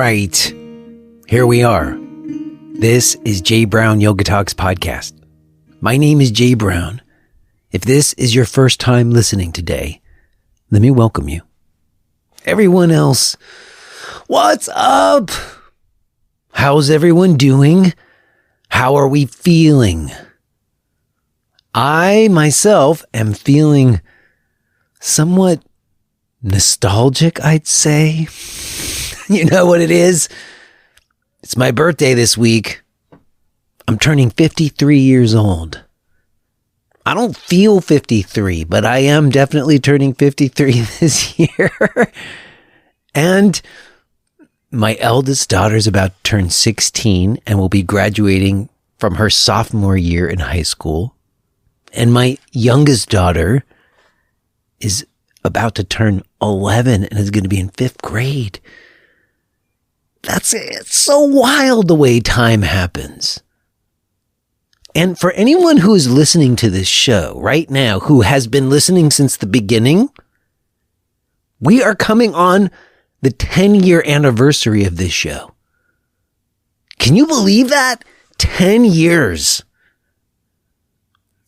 right. Here we are. This is Jay Brown Yoga Talks podcast. My name is Jay Brown. If this is your first time listening today, let me welcome you. Everyone else, what's up? How's everyone doing? How are we feeling? I, myself, am feeling somewhat nostalgic, I'd say. You know what it is? It's my birthday this week. I'm turning 53 years old. I don't feel 53, but I am definitely turning 53 this year. And my eldest daughter's about to turn 16 and will be graduating from her sophomore year in high school. And my youngest daughter is about to turn 11 and is going to be in 5th grade. It's so wild the way time happens. And for anyone who is listening to this show right now, who has been listening since the beginning, we are coming on the 10-year anniversary of this show. Can you believe that? 10 years.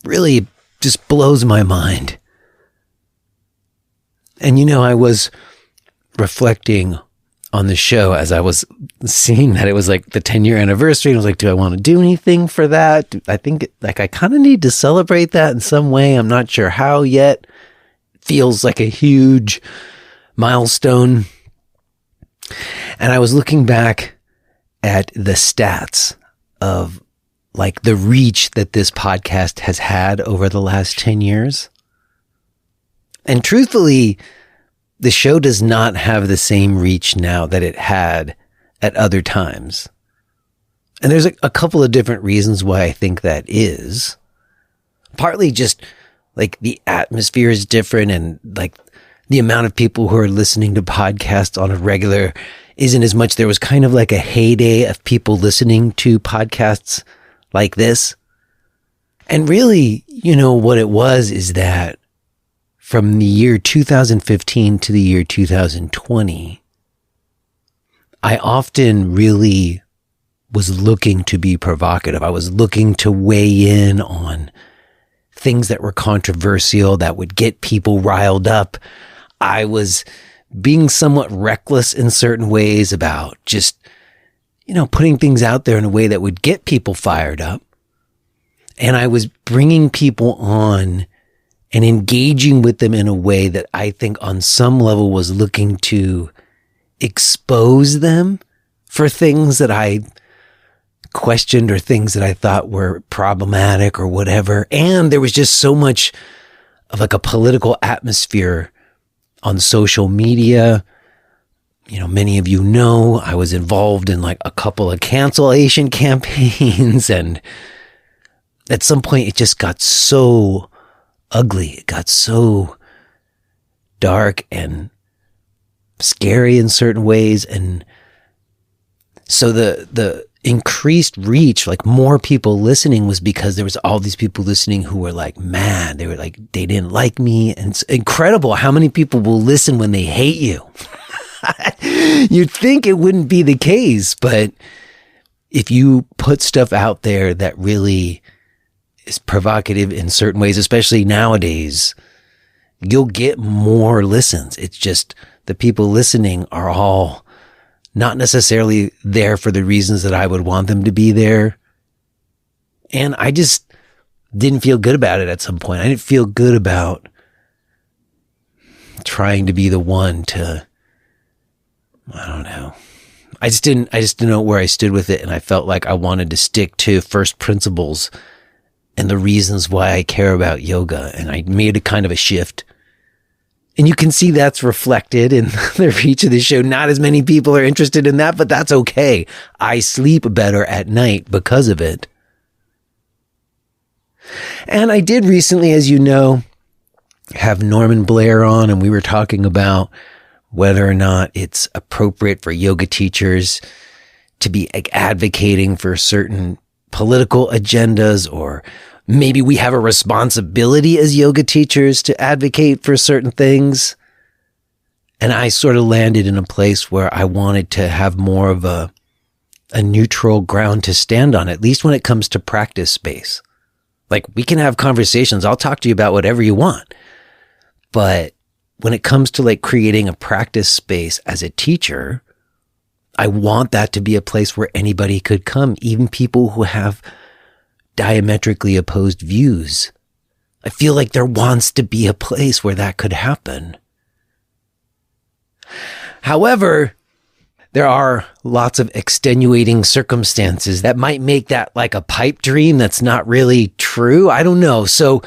Really just blows my mind. And you know, I was reflecting on the show as I was seeing that it was like the 10-year anniversary. And I was like, do I want to do anything for that? I think I kind of need to celebrate that in some way. I'm not sure how yet. It feels like a huge milestone. And I was looking back at the stats of like the reach that this podcast has had over the last 10 years. And truthfully, the show does not have the same reach now that it had at other times. And there's a couple of different reasons why I think that is. Partly just like the atmosphere is different and like the amount of people who are listening to podcasts on a regular isn't as much. There was kind of like a heyday of people listening to podcasts like this. And really, you know, what it was is that from the year 2015 to the year 2020, I often really was looking to be provocative. I was looking to weigh in on things that were controversial, that would get people riled up. I was being somewhat reckless in certain ways about just, you know, putting things out there in a way that would get people fired up. And I was bringing people on and engaging with them in a way that I think on some level was looking to expose them for things that I questioned or things that I thought were problematic or whatever. And there was just so much of like a political atmosphere on social media. You know, many of you know I was involved in like a couple of cancellation campaigns, and at some point it just got so ugly. It got so dark and scary in certain ways. And so the increased reach, like more people listening, was because there was all these people listening who were like mad. They were like, they didn't like me. And it's incredible how many people will listen when they hate you. You'd think it wouldn't be the case, but if you put stuff out there that really is provocative in certain ways, especially nowadays, you'll get more listens. It's just the people listening are all not necessarily there for the reasons that I would want them to be there. And I just didn't feel good about it at some point. I didn't feel good about trying to be the one to, I don't know. I just didn't know where I stood with it. And I felt like I wanted to stick to first principles and the reasons why I care about yoga. And I made a kind of a shift. And you can see that's reflected in the reach of the show. Not as many people are interested in that, but that's okay. I sleep better at night because of it. And I did recently, as you know, have Norman Blair on, and we were talking about whether or not it's appropriate for yoga teachers to be advocating for certain political agendas, or maybe we have a responsibility as yoga teachers to advocate for certain things. And I sort of landed in a place where I wanted to have more of a neutral ground to stand on, at least when it comes to practice space. Like, we can have conversations. I'll talk to you about whatever you want. But when it comes to like creating a practice space as a teacher, I want that to be a place where anybody could come, even people who have diametrically opposed views. I feel like there wants to be a place where that could happen. However, there are lots of extenuating circumstances that might make that like a pipe dream that's not really true. I don't know. So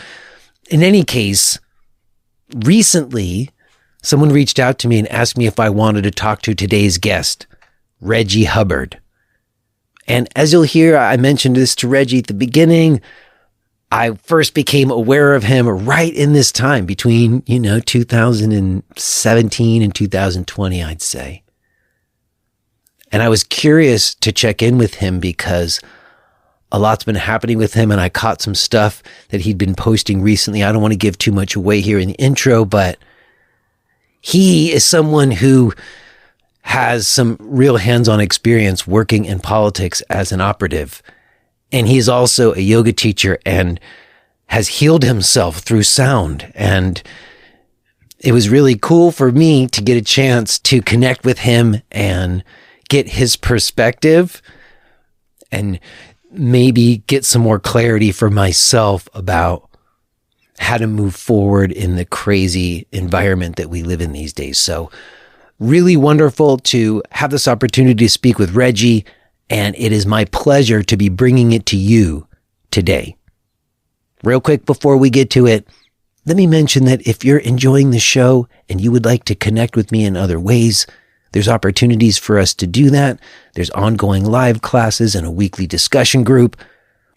in any case, recently, someone reached out to me and asked me if I wanted to talk to today's guest, Reggie Hubbard. And as you'll hear, I mentioned this to Reggie at the beginning. I first became aware of him right in this time between, 2017 and 2020, I'd say. And I was curious to check in with him because a lot's been happening with him, and I caught some stuff that he'd been posting recently. I don't want to give too much away here in the intro, but he is someone who has some real hands-on experience working in politics as an operative. And he's also a yoga teacher and has healed himself through sound. And it was really cool for me to get a chance to connect with him and get his perspective and maybe get some more clarity for myself about how to move forward in the crazy environment that we live in these days. So really wonderful to have this opportunity to speak with Reggie, and it is my pleasure to be bringing it to you today. Real quick before we get to it, let me mention that if you're enjoying the show and you would like to connect with me in other ways, there's opportunities for us to do that. There's ongoing live classes and a weekly discussion group.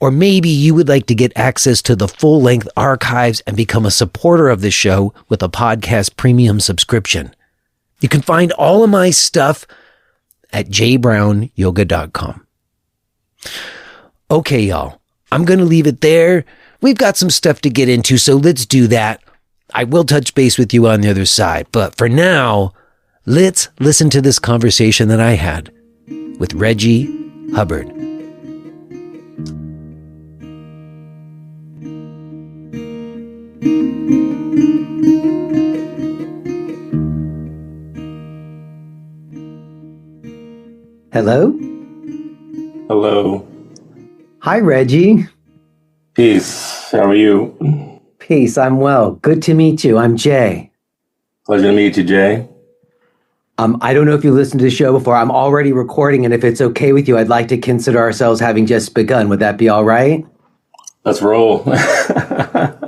Or maybe you would like to get access to the full-length archives and become a supporter of the show with a podcast premium subscription. You can find all of my stuff at jbrownyoga.com. Okay, y'all. I'm going to leave it there. We've got some stuff to get into, so let's do that. I will touch base with you on the other side. But for now, let's listen to this conversation that I had with Reggie Hubbard. Hello? Hello. Hi, Reggie. Peace. How are you? Peace. I'm well. Good to meet you. I'm Jay. Pleasure to meet you, Jay. I don't know if you listened to the show before. I'm already recording, and if it's okay with you, I'd like to consider ourselves having just begun. Would that be all right? Let's roll.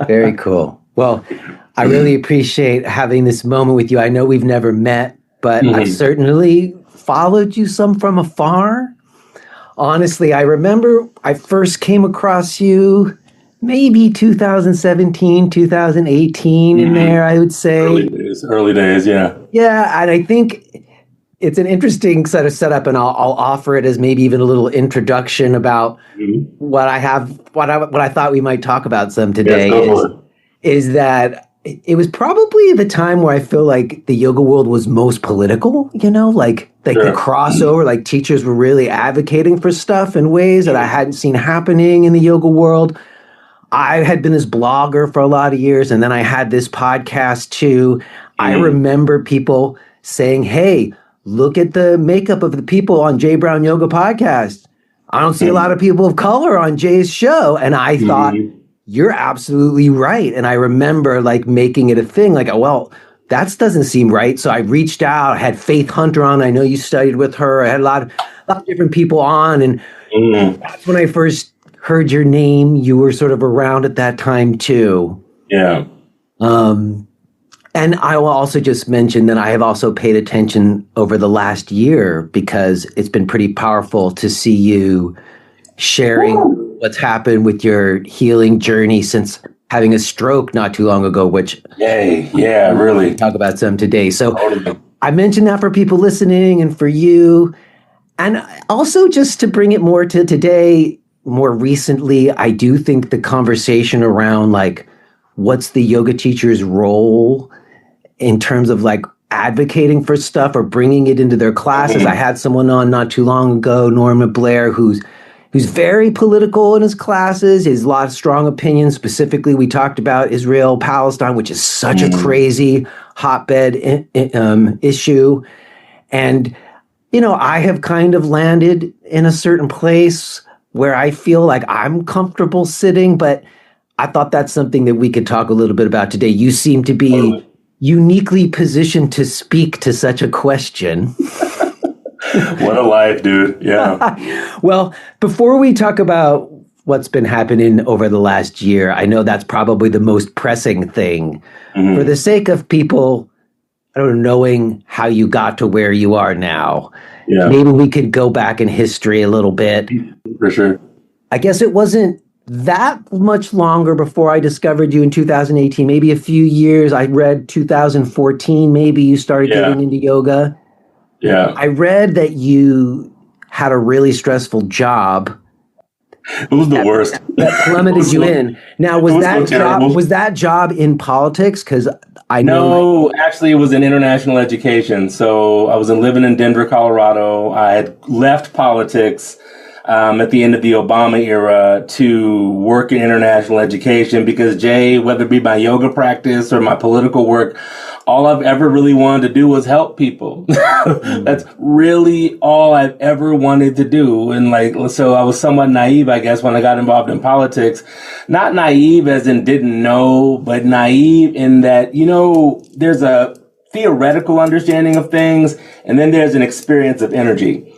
Very cool. Well, I really appreciate having this moment with you. I know we've never met, but I've certainly followed you some from afar. Honestly, I remember I first came across you maybe 2017, 2018 in there, I would say. Early days, yeah. Yeah, and I think it's an interesting sort of setup, and I'll offer it as maybe even a little introduction about what I thought we might talk about some today. Yes, is that it was probably the time where I feel like the yoga world was most political, like the crossover, like teachers were really advocating for stuff in ways that I hadn't seen happening in the yoga world. I had been this blogger for a lot of years, and then I had this podcast too. I remember people saying, hey, look at the makeup of the people on Jay Brown Yoga Podcast. I don't see a lot of people of color on Jay's show. And I thought, you're absolutely right. And I remember like making it a thing, like, oh, well, that doesn't seem right. So I reached out. I had Faith Hunter on. I know you studied with her. I had a lot of different people on. And that's when I first heard your name. You were sort of around at that time too. Yeah. And I will also just mention that I have also paid attention over the last year because it's been pretty powerful to see you sharing what's happened with your healing journey since having a stroke not too long ago, which really talk about some today. So I mentioned that for people listening and for you. And also just to bring it more to today, more recently, I do think the conversation around like, what's the yoga teacher's role in terms of like advocating for stuff or bringing it into their classes. I had someone on not too long ago, Norma Blair, who's very political in his classes. He has a lot of strong opinions. Specifically, we talked about Israel, Palestine, which is such a crazy hotbed issue. And, I have kind of landed in a certain place where I feel like I'm comfortable sitting, but I thought that's something that we could talk a little bit about today. You seem to be uniquely positioned to speak to such a question. What a life, dude. Yeah. Well, before we talk about what's been happening over the last year, I know that's probably the most pressing thing. For the sake of people, I don't know, knowing how you got to where you are now, maybe we could go back in history a little bit. For sure. I guess it wasn't that much longer before I discovered you in 2018, maybe a few years. I read 2014, maybe you started getting into yoga. Yeah. I read that you had a really stressful job. It was the worst. That plummeted you in. Now, was that job in politics? Because I know. No, actually, it was in international education. So I was living in Denver, Colorado. I had left politics at the end of the Obama era to work in international education because, Jay, whether it be my yoga practice or my political work, all I've ever really wanted to do was help people. That's really all I've ever wanted to do. And so I was somewhat naive, I guess, when I got involved in politics. Not naive as in didn't know, but naive in that, there's a theoretical understanding of things, and then there's an experience of energy.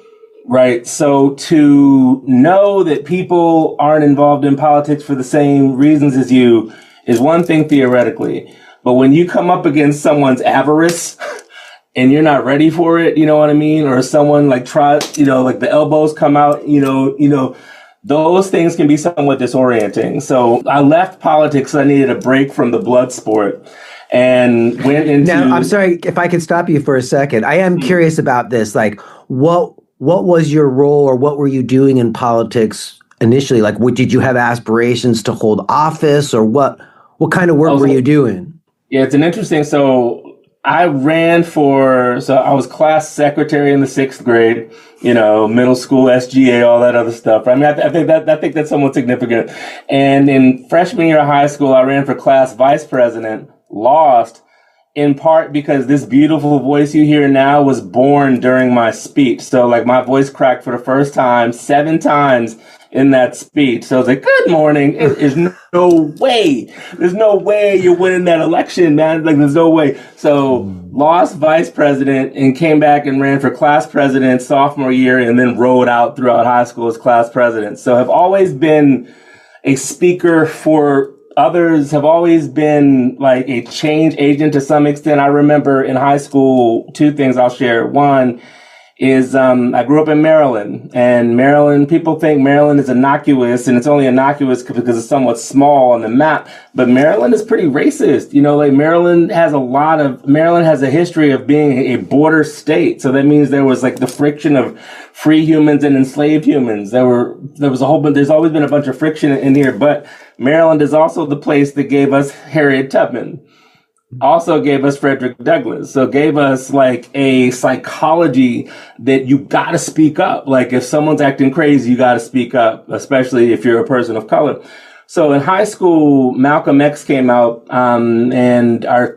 Right. So to know that people aren't involved in politics for the same reasons as you is one thing theoretically. But when you come up against someone's avarice and you're not ready for it, you know what I mean? Or someone tries, the elbows come out, those things can be somewhat disorienting. So I left politics. I needed a break from the blood sport and went into. Now, I'm sorry if I could stop you for a second. I am curious about this. What was your role or what were you doing in politics initially? Did you have aspirations to hold office or what kind of work were you doing? Yeah, it's an interesting. So I I was class secretary in the 6th grade, middle school SGA, all that other stuff. I mean, I think that's somewhat significant. And in freshman year of high school, I ran for class vice president, lost. In part because this beautiful voice you hear now was born during my speech. So my voice cracked for the first time 7 times in that speech. So I was like, good morning. There's no way. There's no way you're winning that election, man. There's no way. So lost vice president and came back and ran for class president sophomore year and then rode out throughout high school as class president. So I've always been a speaker for others, have always been a change agent to some extent. I remember in high school, 2 things I'll share. One is I grew up in Maryland, and Maryland, people think Maryland is innocuous, and it's only innocuous because it's somewhat small on the map. But Maryland is pretty racist. Maryland has a history of being a border state. So that means there was the friction of free humans and enslaved humans. There was a whole bunch. There's always been a bunch of friction in here, but Maryland is also the place that gave us Harriet Tubman, also gave us Frederick Douglass, so gave us a psychology that you got to speak up. If someone's acting crazy, you got to speak up, especially if you're a person of color. So in high school, Malcolm X came out, and our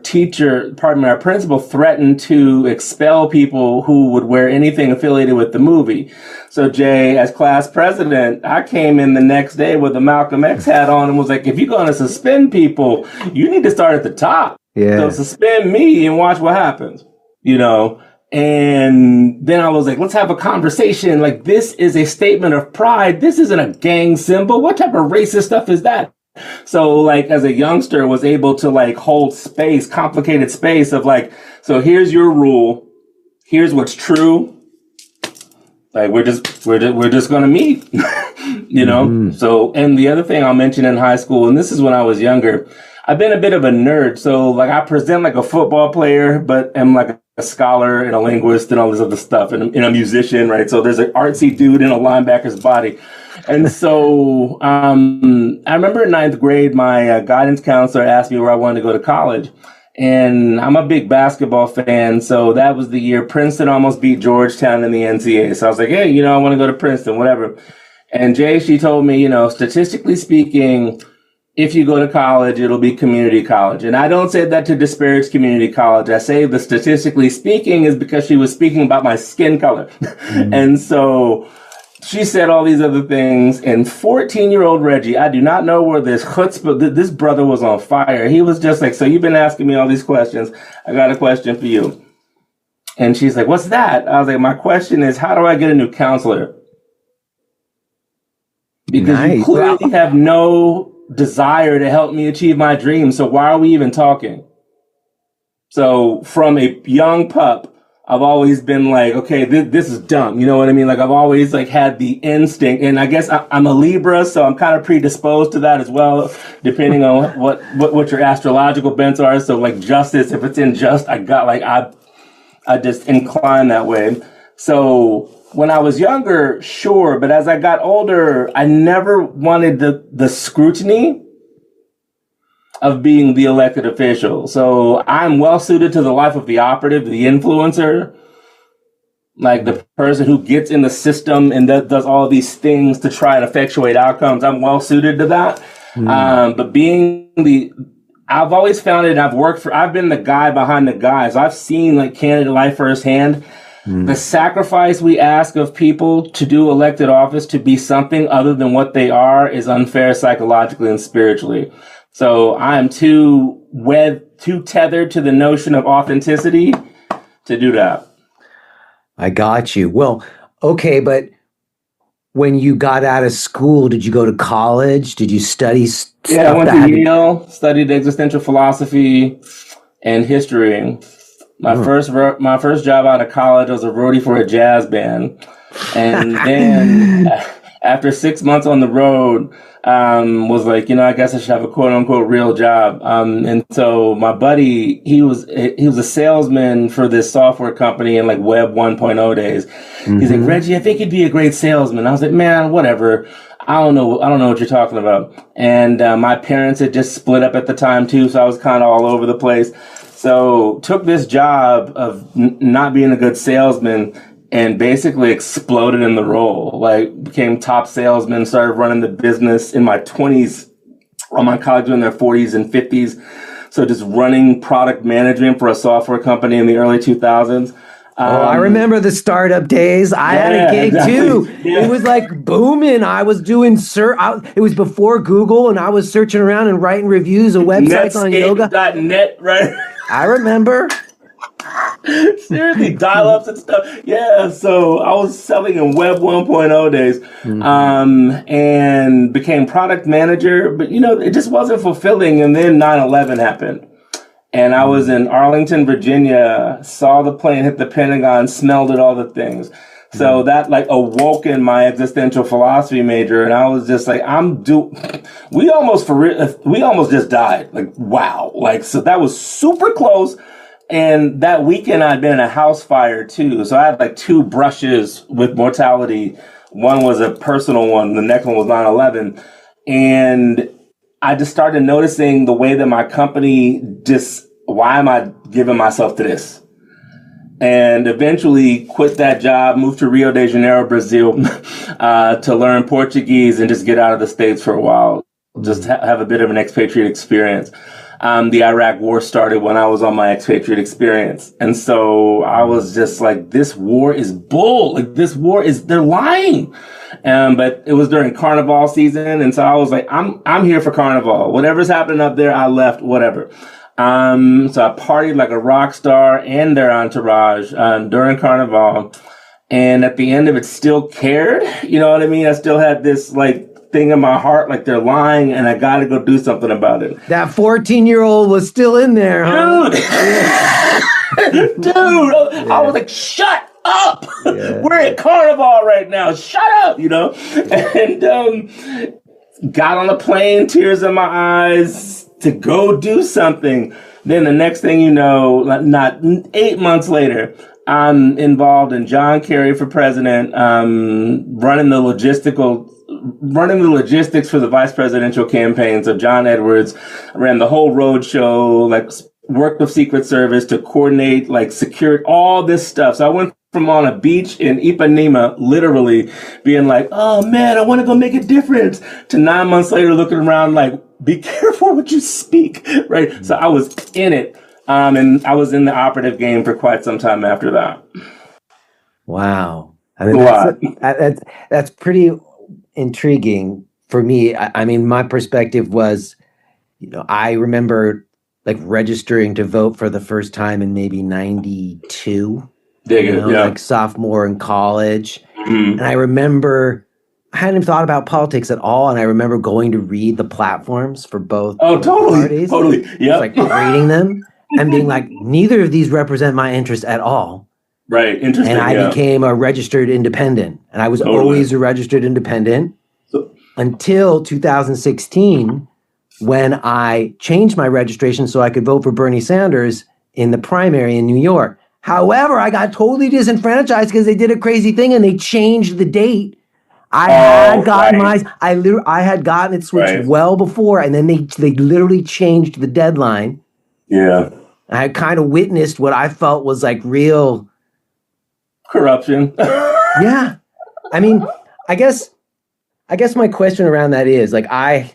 principal threatened to expel people who would wear anything affiliated with the movie. So Jay, as class president, I came in the next day with a Malcolm X hat on and was like, if you're going to suspend people, you need to start at the top. Yeah. So suspend me and watch what happens, And then I was like, let's have a conversation. This is a statement of pride. This isn't a gang symbol. What type of racist stuff is that? So as a youngster was able to hold space, complicated space of so here's your rule. Here's what's true. We're just going to meet, Mm-hmm. So, and the other thing I'll mention in high school, and this is when I was younger, I've been a bit of a nerd. So I present a football player, but am a scholar and a linguist and all this other stuff and a musician, right? So there's an artsy dude in a linebacker's body. And so I remember in 9th grade, my guidance counselor asked me where I wanted to go to college. And I'm a big basketball fan, so that was the year Princeton almost beat Georgetown in the NCAA. So I was like, hey, I want to go to Princeton, whatever. And Jay, she told me, statistically speaking, if you go to college, it'll be community college. And I don't say that to disparage community college. I say the statistically speaking is because she was speaking about my skin color. Mm-hmm. And so she said all these other things, and 14-year-old Reggie, I do not know where this chutzpah, this brother was on fire. He was just like, so you've been asking me all these questions. I got a question for you. And she's like, what's that? I was like, my question is, how do I get a new counselor? Because you clearly have no desire to help me achieve my dreams. So why are we even talking? So from a young pup, I've always been like, okay, this is dumb. You know what I mean? Like I've always like had the instinct, and I guess I'm a Libra, so I'm kind of predisposed to that as well, depending on what your astrological bents are. So like justice, if it's unjust, I just incline that way. So when I was younger, sure, but as I got older, I never wanted the scrutiny of being the elected official. So I'm well suited to the life of the operative, the influencer, like the person who gets in the system and does all these things to try and effectuate outcomes. I'm well suited to that. But being I've always found it, and I've been the guy behind the guys. I've seen like candidate life firsthand. The sacrifice we ask of people to do elected office to be something other than what they are is unfair psychologically and spiritually. So I am too tethered to the notion of authenticity to do that. I got you. Well, okay, but when you got out of school, did you go to college? Did you study stuff? Yeah, I went to Yale, studied existential philosophy and history. My first job out of college was a roadie for a jazz band. And then after 6 months on the road, was like, I guess I should have a quote unquote real job. And so my buddy, he was a salesman for this software company in like Web 1.0 days. Mm-hmm. He's like, Reggie, I think you'd be a great salesman. I was like, man, whatever. I don't know what you're talking about. And my parents had just split up at the time too, so I was kind of all over the place. So took this job of not being a good salesman and basically exploded in the role. Like became top salesman, started running the business in my 20s. All my colleagues were in their 40s and 50s. So just running product management for a software company in the early 2000s. I remember the startup days. I had a gig too. Yeah. It was like booming. I was doing it was before Google, and I was searching around and writing reviews of websites on yoga. .net, right? I remember. Seriously, dial-ups and stuff. Yeah, so I was selling in Web 1.0 days, and became product manager. But, it just wasn't fulfilling. And then 9/11 happened. And I was in Arlington, Virginia, saw the plane hit the Pentagon, smelled it, all the things. So that like awoke in my existential philosophy major. And I was just like, we almost just died. Like, wow. Like, so that was super close. And that weekend I'd been in a house fire too. So I had like 2 brushes with mortality. One was a personal one. The next one was 9/11. And I just started noticing the way that my company why am I giving myself to this? And eventually quit that job, moved to Rio de Janeiro, Brazil, to learn Portuguese and just get out of the States for a while. Just have a bit of an expatriate experience. The Iraq war started when I was on my expatriate experience. And so I was just like, this war is bull. Like they're lying. But it was during Carnival season. And so I was like, I'm here for Carnival. Whatever's happening up there, I left, whatever. So I partied like a rock star and their entourage, during Carnival. And at the end of it, still cared. You know what I mean? I still had this like thing in my heart, like they're lying, and I got to go do something about it. That 14-year-old was still in there, huh? Dude, I was like, shut up. Yeah. We're at Carnival right now. Shut up, and got on a plane, tears in my eyes to go do something. Then the next thing you know, not 8 months later, I'm involved in John Kerry for president, running the logistics for the vice presidential campaigns of John Edwards. I ran the whole road show, like worked with Secret Service to coordinate, like secure all this stuff. So I went from on a beach in Ipanema, literally being like, oh man, I want to go make a difference, to 9 months later looking around like, be careful what you speak, right? So I was in it. And I was in the operative game for quite some time after that. Wow. I mean, that's pretty intriguing for me. I mean, my perspective was, I remember like registering to vote for the first time in maybe 92, like sophomore in college. Mm-hmm. And I remember I hadn't even thought about politics at all. And I remember going to read the platforms for both parties. Totally. Yeah. Like reading them and being like, neither of these represent my interest at all. Right. Interesting. And I became a registered independent. And I was always a registered independent until 2016, when I changed my registration so I could vote for Bernie Sanders in the primary in New York. However, I got totally disenfranchised because they did a crazy thing and they changed the date. I had gotten it switched well before, and then they literally changed the deadline. Yeah. I kind of witnessed what I felt was like real corruption. Yeah. I mean, I guess my question around that is like, I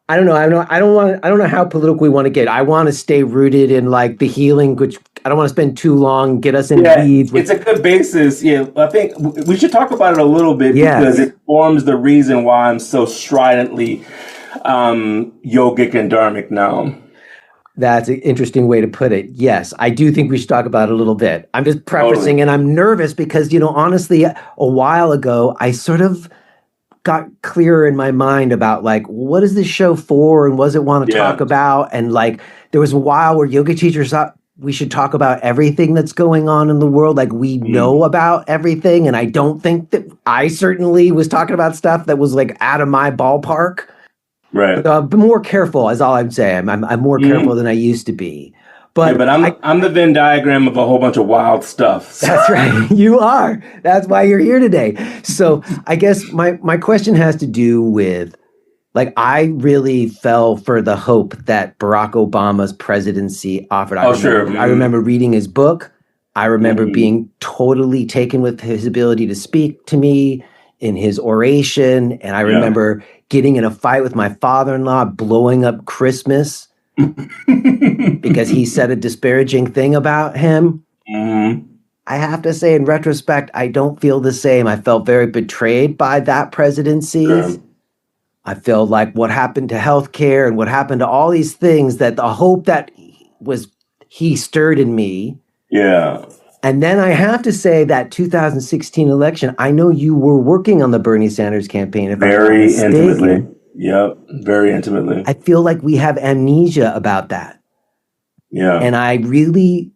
don't know. I don't know how political we want to get. I want to stay rooted in like the healing, which I don't want to spend too long, get us in the weeds. It's a good basis. Yeah. I think we should talk about it a little bit because it forms the reason why I'm so stridently yogic and dharmic now. That's an interesting way to put it. Yes, I do think we should talk about it a little bit. I'm just prefacing, and I'm nervous because, honestly, a while ago, I sort of got clearer in my mind about like, what is this show for and what does it want to talk about? And like, there was a while where yoga teachers thought we should talk about everything that's going on in the world. Like we know about everything. And I don't think that I certainly was talking about stuff that was like out of my ballpark. Right. But more careful is all I'm saying. I'm more careful than I used to be. But, I'm the Venn diagram of a whole bunch of wild stuff. So. That's right. You are. That's why you're here today. So I guess my question has to do with, like, I really fell for the hope that Barack Obama's presidency offered. I remember reading his book. I remember being totally taken with his ability to speak to me in his oration. And I remember getting in a fight with my father-in-law, blowing up Christmas. Because he said a disparaging thing about him. Mm-hmm. I have to say, in retrospect, I don't feel the same. I felt very betrayed by that presidency. Sure. I feel like what happened to healthcare and what happened to all these things, that the hope that he stirred in me. Yeah. And then I have to say that 2016 election, I know you were working on the Bernie Sanders campaign. Very intimately. Yep, very intimately. I feel like we have amnesia about that. Yeah. And I really,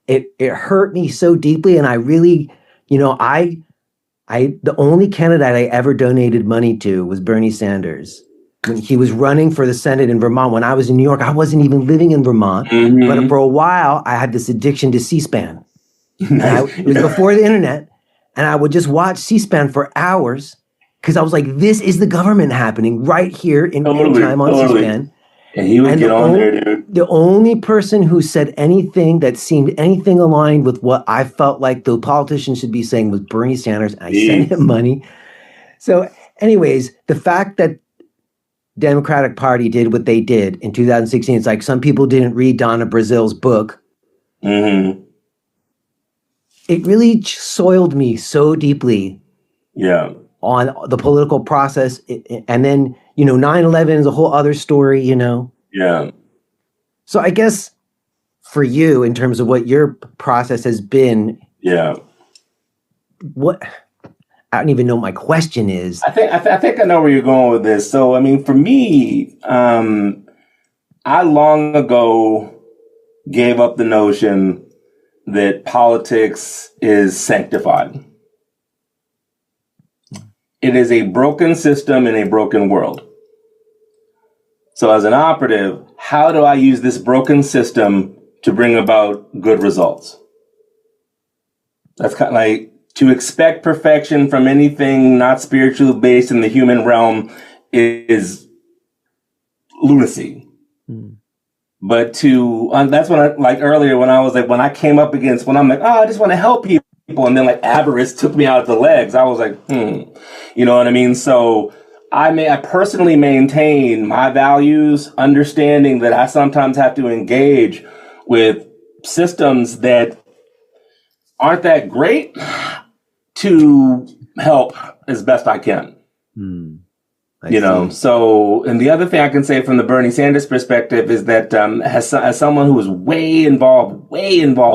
it hurt me so deeply. And I really, the only candidate I ever donated money to was Bernie Sanders. When he was running for the Senate in Vermont, when I was in New York, I wasn't even living in Vermont. Mm-hmm. But for a while, I had this addiction to C-SPAN. It was before the internet. And I would just watch C-SPAN for hours. Because I was like, this is the government happening right here in real time on C-SPAN. And he would get on there, dude. The only person who said anything that seemed anything aligned with what I felt like the politicians should be saying was Bernie Sanders. I sent him money. So anyways, the fact that Democratic Party did what they did in 2016, it's like some people didn't read Donna Brazil's book. Mm-hmm. It really soiled me so deeply. Yeah. On the political process. And then, 9/11 is a whole other story, Yeah. So I guess for you, in terms of what your process has been. Yeah. I don't even know what my question is. I think I know where you're going with this. So, I mean, for me, I long ago gave up the notion that politics is sanctified. It is a broken system in a broken world. So as an operative, how do I use this broken system to bring about good results? That's kind of like to expect perfection from anything not spiritually based in the human realm is lunacy. But that's when I, like earlier when I was like, when I came up against, when I'm like, oh, I just want to help people. And then like avarice took me out of the legs. I was like, you know what I mean? So I personally maintain my values, understanding that I sometimes have to engage with systems that aren't that great to help as best I can. So, and the other thing I can say from the Bernie Sanders perspective is that as someone who was way involved,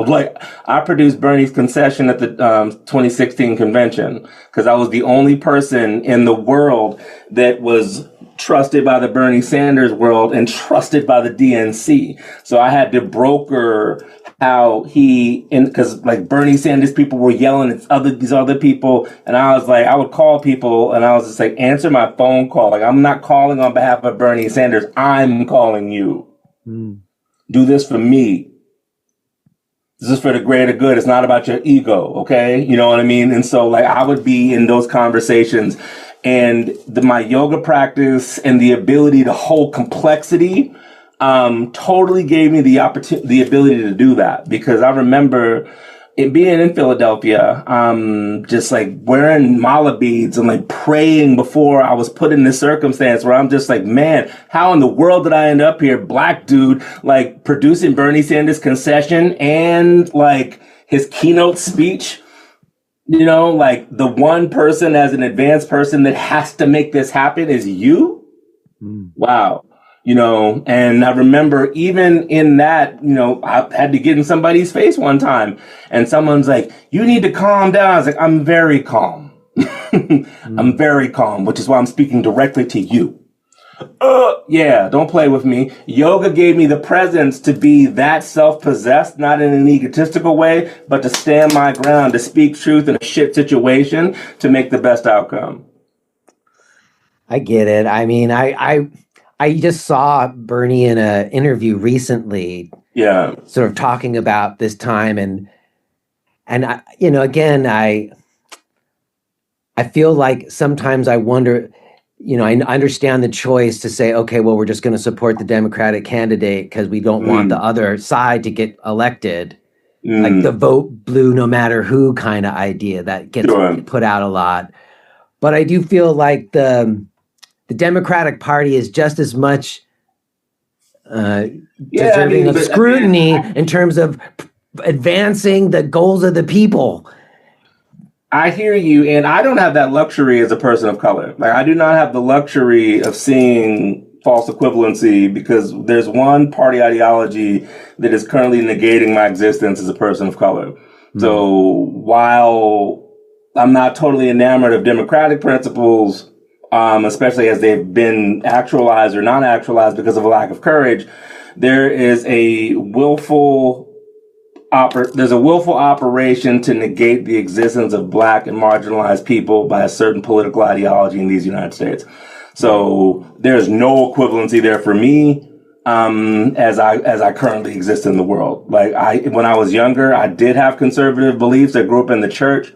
like I produced Bernie's concession at the 2016 convention because I was the only person in the world that was trusted by the Bernie Sanders world and trusted by the DNC. So I had to broker how because like Bernie Sanders people were yelling at these other people, and I was like, I would call people and I was just like, answer my phone call. Like, I'm not calling on behalf of Bernie Sanders. I'm calling you. Do this for me. This is for the greater good. It's not about your ego. Okay. You know what I mean? And so like I would be in those conversations, and my yoga practice and the ability to hold complexity totally gave me the ability to do that, because I remember being in Philadelphia, just like wearing mala beads and like praying before I was put in this circumstance where I'm just like, man, how in the world did I end up here? Black dude, like producing Bernie Sanders concession and like his keynote speech, you know, like the one person as an advanced person that has to make this happen is you. Wow. You know, and I remember even in that, you know, I had to get in somebody's face one time and someone's like, you need to calm down. I was like, I'm very calm. I'm very calm, which is why I'm speaking directly to you. Yeah, don't play with me. Yoga gave me the presence to be that self-possessed, not in an egotistical way, but to stand my ground, to speak truth in a shit situation, to make the best outcome. I get it. I mean, I just saw Bernie in an interview recently, sort of talking about this time, and I, you know, again, I feel like sometimes I wonder, you know, I understand the choice to say, okay, well, we're just going to support the Democratic candidate because we don't want the other side to get elected, like the vote blue no matter who kind of idea that gets put out a lot. But I do feel like the Democratic Party is just as much deserving of scrutiny in terms of advancing the goals of the people. I hear you, and I don't have that luxury as a person of color. Like, I do not have the luxury of seeing false equivalency, because there's one party ideology that is currently negating my existence as a person of color. So while I'm not totally enamored of democratic principles, especially as they've been actualized or not actualized because of a lack of courage, there is a willful operation to negate the existence of Black and marginalized people by a certain political ideology in these United States. So there's no equivalency there for me, as I currently exist in the world. Like when I was younger, I did have conservative beliefs. I grew up in the church.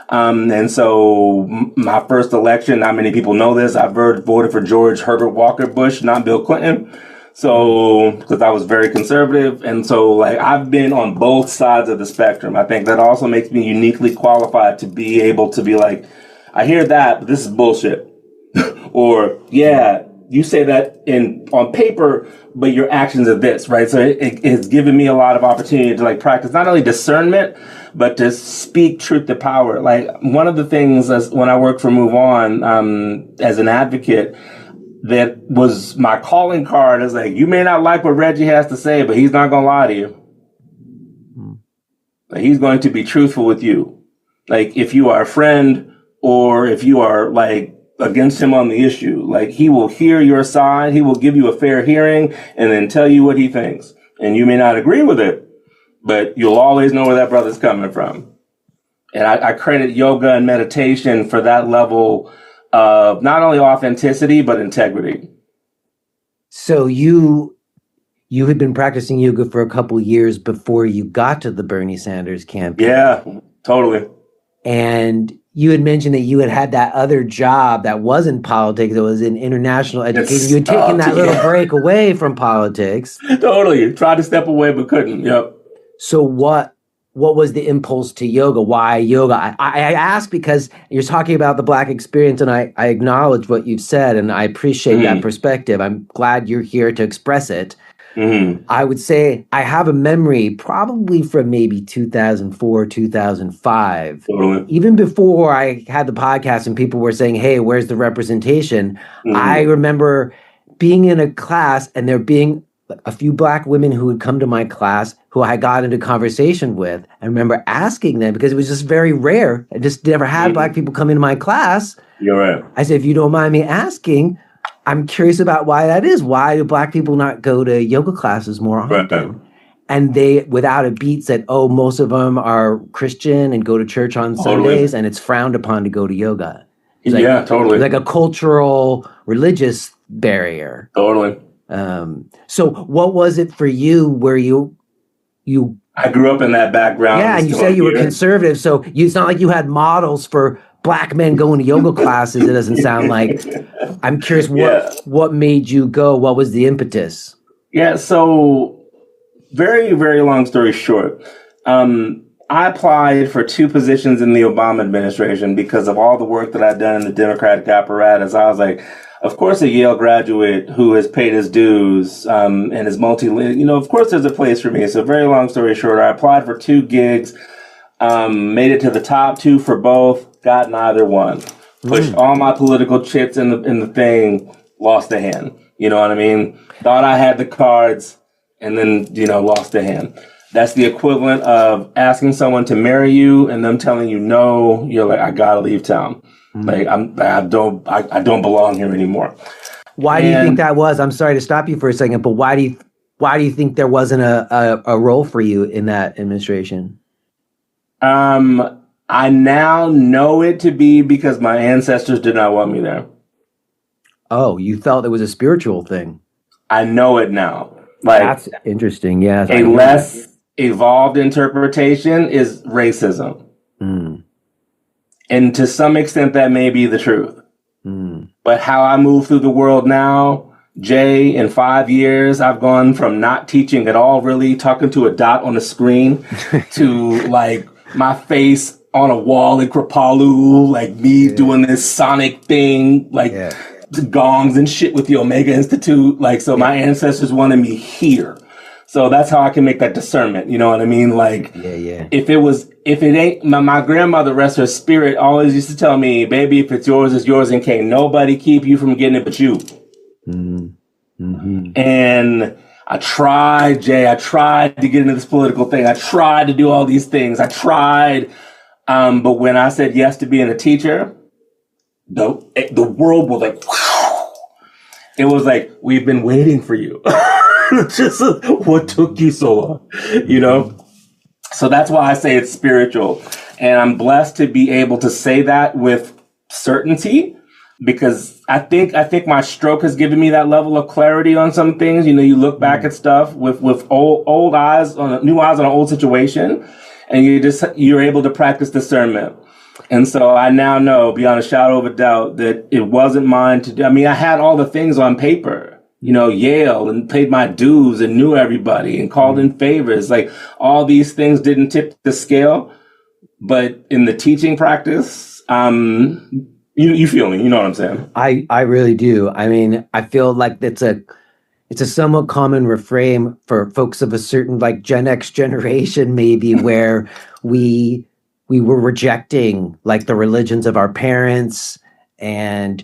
And so my first election, not many people know this, I voted for George Herbert Walker Bush, not Bill Clinton. So, because I was very conservative. And so, like, I've been on both sides of the spectrum. I think that also makes me uniquely qualified to be able to be like, I hear that, but this is bullshit. Or, yeah, you say that on paper, but your actions are this, right? So it's given me a lot of opportunity to like practice not only discernment, but to speak truth to power. Like, one of the things when I worked for Move On, as an advocate, that was my calling card is like, you may not like what Reggie has to say, but he's not going to lie to you. Like, he's going to be truthful with you. Like, if you are a friend or if you are like against him on the issue, like, he will hear your side. He will give you a fair hearing and then tell you what he thinks. And you may not agree with it, but you'll always know where that brother's coming from. And I credit yoga and meditation for that level of not only authenticity, but integrity. So you had been practicing yoga for a couple years before you got to the Bernie Sanders campaign. Yeah, totally. And you had mentioned that you had that other job that wasn't politics, it was in international education. You had taken that little break away from politics. Totally. Tried to step away, but couldn't. Yep. So what was the impulse to yoga? Why yoga? I ask because you're talking about the Black experience, and I acknowledge what you've said, and I appreciate that perspective. I'm glad you're here to express it. I would say I have a memory probably from maybe 2004, 2005. Totally. Even before I had the podcast and people were saying, hey, where's the representation? I remember being in a class and there being a few Black women who had come to my class who I got into conversation with. I remember asking them because it was just very rare. I just never had Black people come into my class. You're right. I said, if you don't mind me asking, I'm curious about why that is. Why do Black people not go to yoga classes more often? Right. And they, without a beat, said, oh, most of them are Christian and go to church on Sundays, and it's frowned upon to go to yoga. It's like, totally. Like a cultural, religious barrier. Totally. So what was it for you where you I grew up in that background. Yeah, and you said you were conservative, so it's not like you had models for Black men going to yoga classes. It doesn't sound like. I'm curious what made you go? What was the impetus? Yeah, so very, very long story short, I applied for 2 positions in the Obama administration because of all the work that I'd done in the Democratic apparatus. I was like, of course, a Yale graduate who has paid his dues and is of course there's a place for me. So very long story short, I applied for 2 gigs, made it to the top 2 for both, got neither one. Pushed all my political chips in the thing, lost a hand. You know what I mean? Thought I had the cards and then, lost a hand. That's the equivalent of asking someone to marry you and them telling you no. You're like, I gotta leave town. Like I don't belong here anymore. Why do you think that was? I'm sorry to stop you for a second, but why do you think there wasn't a role for you in that administration? I now know it to be because my ancestors did not want me there. Oh, you felt it was a spiritual thing. I know it now. Like, that's interesting. Yeah. A less evolved interpretation is racism. And to some extent, that may be the truth. But how I move through the world now, Jay, in 5 years, I've gone from not teaching at all, really talking to a dot on a screen to like my face on a wall in Kripalu, like me doing this sonic thing, like gongs and shit with the Omega Institute. Like, so my ancestors wanted me here. So that's how I can make that discernment. You know what I mean? Like, if it ain't, my grandmother, rest her spirit, always used to tell me, baby, if it's yours, it's yours, and can't nobody keep you from getting it but you. And I tried, Jay, I tried to get into this political thing. I tried to do all these things. I tried. But when I said yes to being a teacher, the world was like, wow. It was like, we've been waiting for you. Just what took you so long, So that's why I say it's spiritual. And I'm blessed to be able to say that with certainty, because I think my stroke has given me that level of clarity on some things. You look back at stuff with old eyes new eyes on an old situation, and you're able to practice discernment. And so I now know beyond a shadow of a doubt that it wasn't mine to do. I mean, I had all the things on paper. Yale, and paid my dues and knew everybody and called in favors. Like, all these things didn't tip the scale, but in the teaching practice, you feel me? You know what I'm saying? I really do. I mean, I feel like it's a somewhat common refrain for folks of a certain like Gen X generation, maybe, where we were rejecting like the religions of our parents and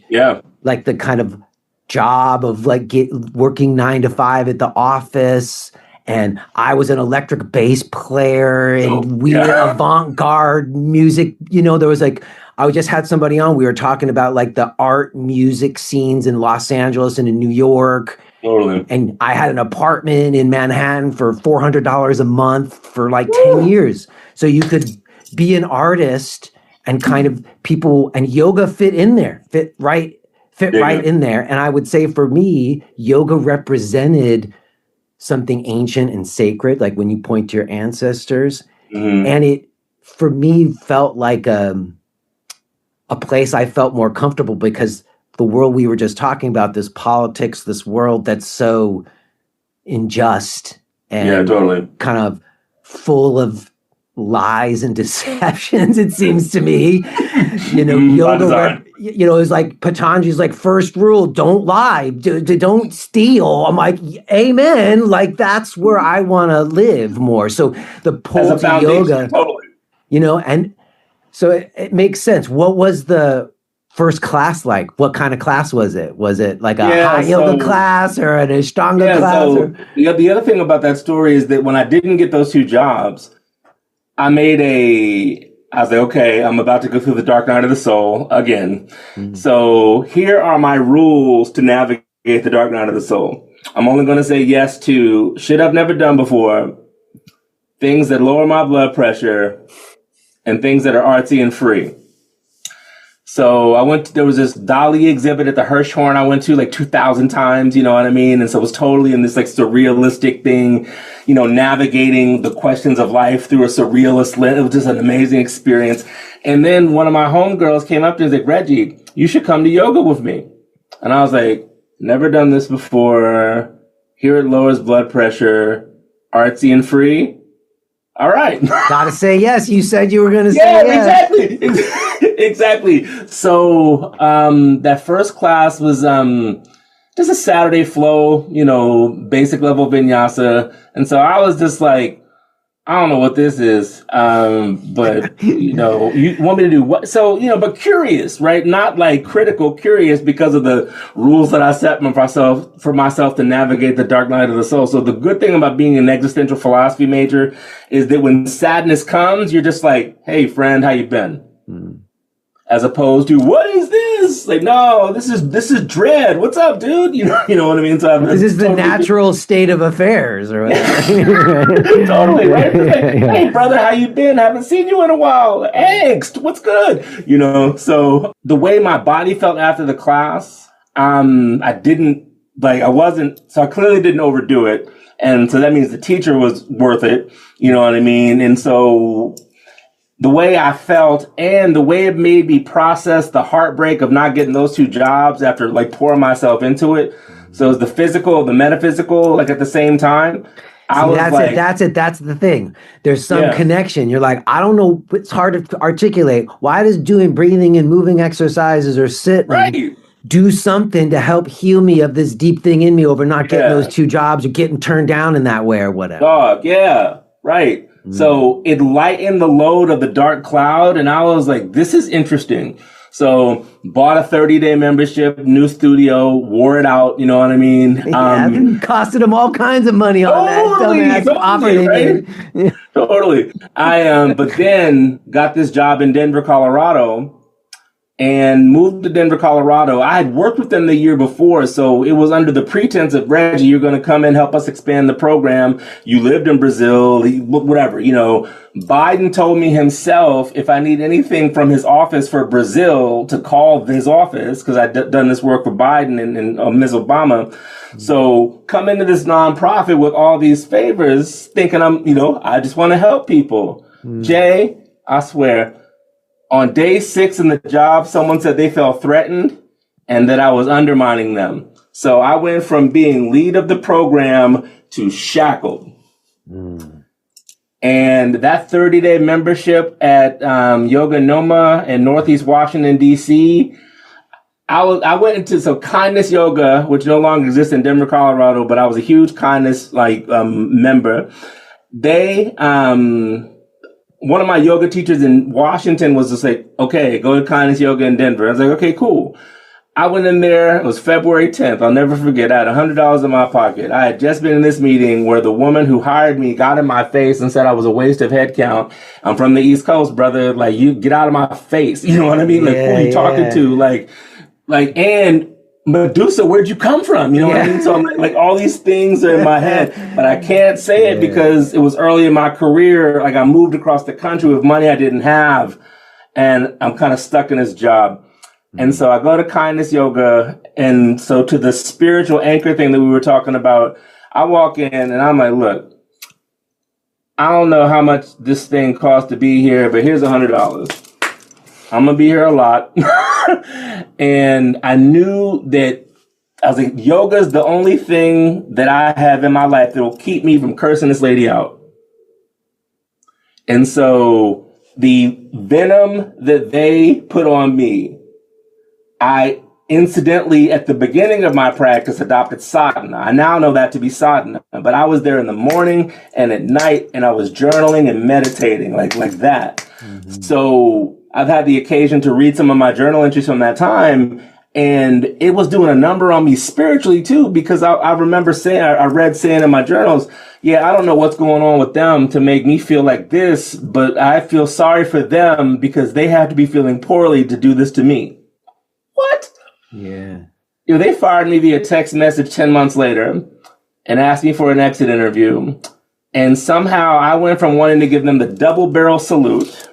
like the kind of job of like working 9 to 5 at the office. And I was an electric bass player and weird avant-garde music. There was like, I just had somebody on, we were talking about like the art music scenes in Los Angeles and in New York. Totally. And I had an apartment in Manhattan for $400 a month for like 10 years. So you could be an artist and kind of people, and yoga fit right in there. And I would say for me, yoga represented something ancient and sacred, like when you point to your ancestors. And it, for me, felt like a place I felt more comfortable, because the world we were just talking about, this politics, this world that's so unjust and totally. kind of full of lies and deceptions, it seems to me. Yoga, it's like Patanjali's like first rule: don't lie, don't steal. I'm like, amen. Like that's where I want to live more. So the pull to yoga, totally. And so it makes sense. What was the first class like? What kind of class was it? Was it like a high yoga class or an Ashtanga class? So the other thing about that story is that when I didn't get those 2 jobs, I was like, okay, I'm about to go through the dark night of the soul again. Mm-hmm. So here are my rules to navigate the dark night of the soul. I'm only going to say yes to shit I've never done before, things that lower my blood pressure, and things that are artsy and free. So there was this Dali exhibit at the Hirshhorn I went to like 2,000 times, you know what I mean? And so it was totally in this like surrealistic thing, navigating the questions of life through a surrealist lens. It was just an amazing experience. And then one of my homegirls came up to me and was like, Reggie, you should come to yoga with me. And I was like, never done this before. Here it lowers blood pressure, artsy and free. All right. Gotta say yes. You said you were going to say yes. Exactly. So that first class was just a Saturday flow, basic level vinyasa. And so I was just like, I don't know what this is, but, you want me to do what? So, but curious, right? Not like critical, curious because of the rules that I set for myself to navigate the dark night of the soul. So the good thing about being an existential philosophy major is that when sadness comes, you're just like, hey, friend, how you been? As opposed to, what is this? Like, no, this is dread. What's up, dude? You know what I mean? So this is the natural state of affairs, or whatever. Totally, right? Like, hey, brother, how you been? Haven't seen you in a while. Angst, what's good? So the way my body felt after the class, I clearly didn't overdo it. And so that means the teacher was worth it. You know what I mean? And so the way I felt and the way it made me process the heartbreak of not getting those 2 jobs after like pouring myself into it. So it's the physical, the metaphysical, like at the same time. That's it. That's the thing. There's some connection. You're like, I don't know. It's hard to articulate. Why does doing breathing and moving exercises or sitting do something to help heal me of this deep thing in me over not getting those 2 jobs or getting turned down in that way or whatever? Right. So it lightened the load of the dark cloud. And I was like, this is interesting. So bought a 30-day membership, new studio, wore it out. You know what I mean? Costed them all kinds of money on that dumbass offer. Right? Totally. But then got this job in Denver, Colorado. And moved to Denver, Colorado. I had worked with them the year before, so it was under the pretense of, Reggie, you're going to come and help us expand the program. You lived in Brazil, whatever, Biden told me himself, if I need anything from his office for Brazil, to call his office, because I'd done this work for Biden and Ms. Obama. Mm-hmm. So come into this nonprofit with all these favors, thinking I just want to help people. Mm-hmm. Jay, I swear, on day 6 in the job, someone said they felt threatened and that I was undermining them. So I went from being lead of the program to shackled. And that 30-day membership at Yoga Noma in Northeast Washington, D.C., I went into Kindness Yoga, which no longer exists in Denver, Colorado, but I was a huge Kindness member. They one of my yoga teachers in Washington was just like, okay, go to Kindness Yoga in Denver. I was like, okay, cool. I went in there. It was February 10th. I'll never forget. I had $100 in my pocket. I had just been in this meeting where the woman who hired me got in my face and said I was a waste of headcount. I'm from the East Coast, brother. Like, you get out of my face. You know what I mean? Like, who are you talking to? And Medusa, where'd you come from? You know what I mean? So I'm like all these things are in my head, but I can't say it because it was early in my career. Like, I moved across the country with money I didn't have, and I'm kind of stuck in this job. And so I go to Kindness Yoga. And so to the spiritual anchor thing that we were talking about, I walk in and I'm like, look, I don't know how much this thing costs to be here, but here's $100. I'm going to be here a lot. And I knew that I was like, yoga is the only thing that I have in my life that will keep me from cursing this lady out. And so the venom that they put on me, I incidentally, at the beginning of my practice, adopted sadhana. I now know that to be sadhana, but I was there in the morning and at night, and I was journaling and meditating like that. Mm-hmm. So I've had the occasion to read some of my journal entries from that time, and it was doing a number on me spiritually too, because I remember saying, I read saying in my journals, yeah, I don't know what's going on with them to make me feel like this, but I feel sorry for them because they have to be feeling poorly to do this to me. What? Yeah. You know, they fired me via text message 10 months later and asked me for an exit interview. And somehow I went from wanting to give them the double barrel salute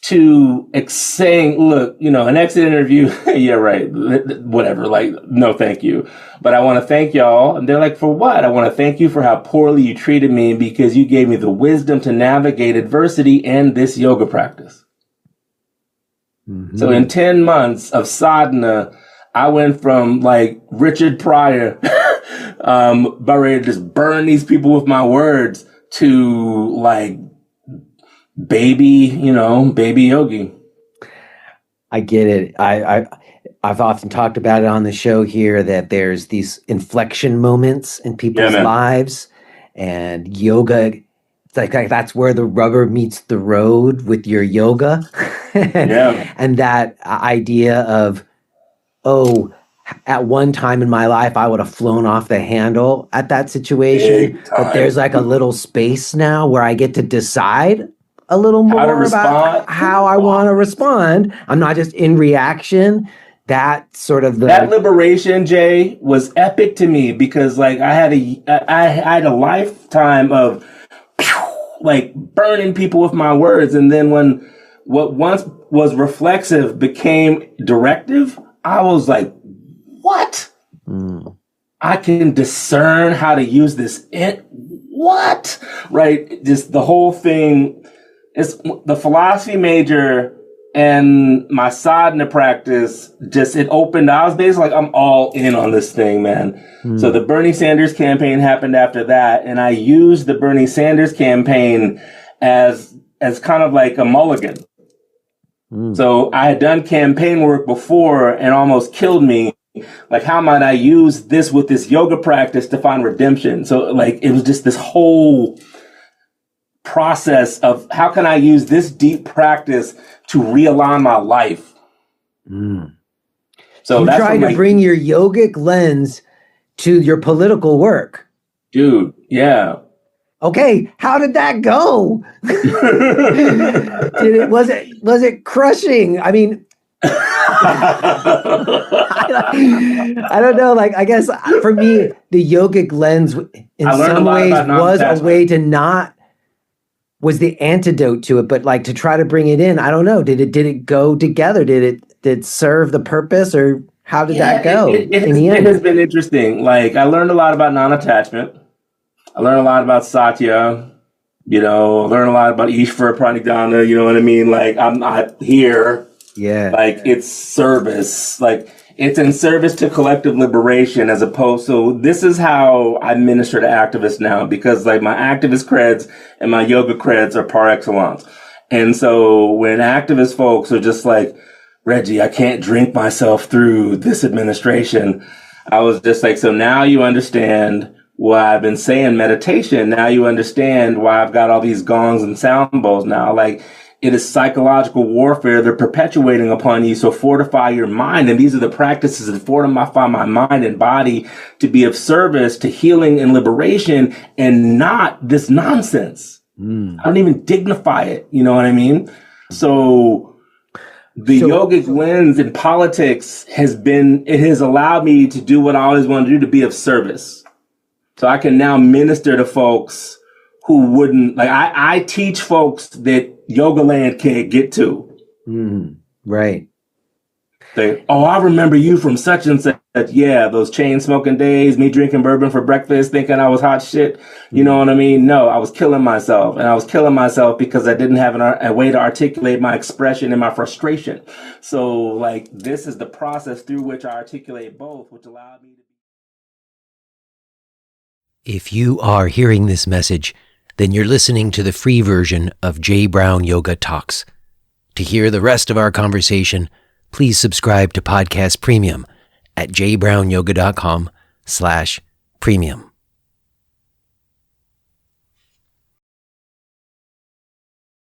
to saying, look, you know, an exit interview. Yeah, right. Whatever. Like, no, thank you. But I want to thank y'all. And they're like, for what? I want to thank you for how poorly you treated me because you gave me the wisdom to navigate adversity and this yoga practice. Mm-hmm. So in 10 months of sadhana, I went from like Richard Pryor, about ready to just burn these people with my words, to like baby yogi. I get it. I've often talked about it on the show here that there's these inflection moments in people's lives, and yoga, it's like that's where the rubber meets the road with your yoga. And that idea of, oh, at one time in my life, I would have flown off the handle at that situation, but there's like a little space now where I get to decide a little more about how I want to respond. I'm not just in reaction. That sort of that liberation, Jay, was epic to me because like I had a lifetime of like burning people with my words, and then when what once was reflexive became directive, I was like, what? I can discern how to use this. What? Right? Just the whole thing. It's the philosophy major and my sadhana practice. It opened. I was basically like, I'm all in on this thing, man. So the Bernie Sanders campaign happened after that. And I used the Bernie Sanders campaign as kind of like a mulligan. So I had done campaign work before and almost killed me. Like, how might I use this with this yoga practice to find redemption? So like, it was just this whole process of how can I use this deep practice to realign my life? So you try to bring your yogic lens to your political work. Dude, yeah. Okay, how did that go? Was it crushing? I mean, I don't know. Like, I guess for me, the yogic lens in some ways was a way to was the antidote to it, but like to try to bring it in. I don't know. Did it go together? Did it serve the purpose, or how did that go? It has been interesting. Like, I learned a lot about non-attachment. I learned a lot about Satya, I learned a lot about Ishvara Pranidhana, you know what I mean? Like, I'm not here. Yeah. Like, it's service. Like, it's in service to collective liberation as opposed to, this is how I minister to activists now, because like my activist creds and my yoga creds are par excellence. And so when activist folks are just like, Reggie, I can't drink myself through this administration, I was just like, so now you understand why I've been saying meditation. Now you understand why I've got all these gongs and sound bowls now. Like, it is psychological warfare they're perpetuating upon you. So fortify your mind. And these are the practices that fortify my mind and body to be of service to healing and liberation, and not this nonsense. I don't even dignify it. You know what I mean? So the yogic lens in politics it has allowed me to do what I always wanted to do, to be of service. So I can now minister to folks who wouldn't, like, I teach folks that Yoga Land can't get to. Right. They, I remember you from such and such. yeah, those chain smoking days, me drinking bourbon for breakfast, thinking I was hot shit. You know what I mean? No, I was killing myself, and I was killing myself because I didn't have a way to articulate my expression and my frustration. So like, this is the process through which I articulate both, which allowed me to. If you are hearing this message, then you're listening to the free version of J. Brown Yoga Talks. To hear the rest of our conversation, please subscribe to Podcast Premium at jbrownyoga.com/premium.